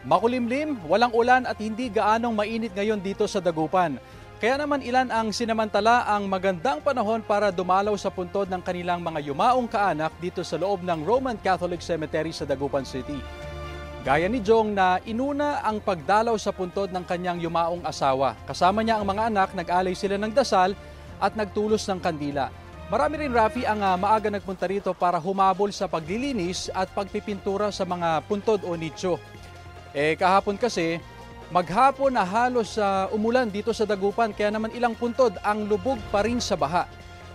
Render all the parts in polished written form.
Makulimlim, walang ulan at hindi gaanong mainit ngayon dito sa Dagupan. Kaya naman ilan ang sinamantala ang magandang panahon para dumalaw sa puntod ng kanilang mga yumaong kaanak dito sa loob ng Roman Catholic Cemetery sa Dagupan City. Gaya ni Jong na inuna ang pagdalaw sa puntod ng kanyang yumaong asawa. Kasama niya ang mga anak, nag-alay sila ng dasal at nagtulos ng kandila. Marami rin, Rafi, ang maaga nagpunta rito para humabol sa paglilinis at pagpipintura sa mga puntod o nicho. Kahapon kasi, maghapon na halos umulan dito sa Dagupan, kaya naman ilang puntod ang lubog pa rin sa baha.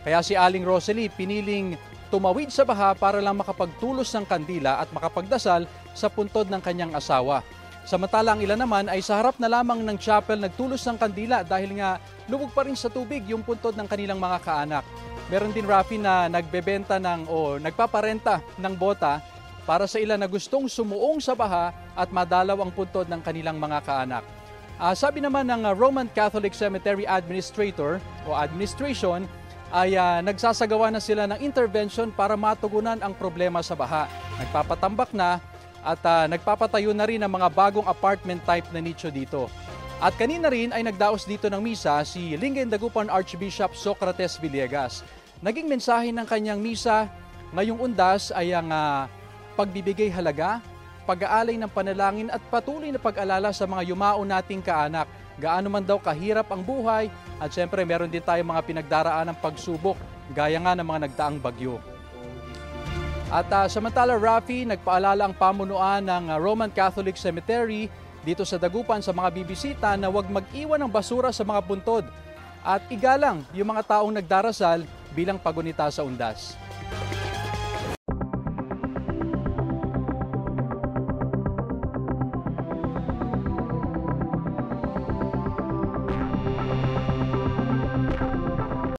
Kaya si Aling Rosalie piniling tumawid sa baha para lang makapagtulos ng kandila at makapagdasal sa puntod ng kanyang asawa. Samantala ang ilan naman ay sa harap na lamang ng chapel nagtulos ng kandila dahil nga lubog pa rin sa tubig yung puntod ng kanilang mga kaanak. Meron din, Rafi, na nagbebenta nagpaparenta ng bota para sa ilan na gustong sumuong sa baha at madalaw ang puntod ng kanilang mga kaanak. Sabi naman ng Roman Catholic Cemetery Administrator o Administration ay nagsasagawa na sila ng intervention para matugunan ang problema sa baha. Nagpapatambak na at nagpapatayo na rin ang mga bagong apartment type na nicho dito. At kanina rin ay nagdaos dito ng misa si Lingayen Dagupan Archbishop Socrates Villegas. Naging mensahe ng kanyang misa ngayong undas ay ang pagbibigay halaga, pag-aalay ng panalangin at patuloy na pag-alala sa mga yumao nating kaanak. Gaano man daw kahirap ang buhay at syempre meron din tayong mga pinagdaraan ng pagsubok gaya nga ng mga nagdaang bagyo. At samantala, Rafi, nagpaalala ang pamunuan ng Roman Catholic Cemetery dito sa Dagupan sa mga bibisita na huwag mag-iwan ng basura sa mga puntod at igalang yung mga taong nagdarasal bilang pagunita sa undas.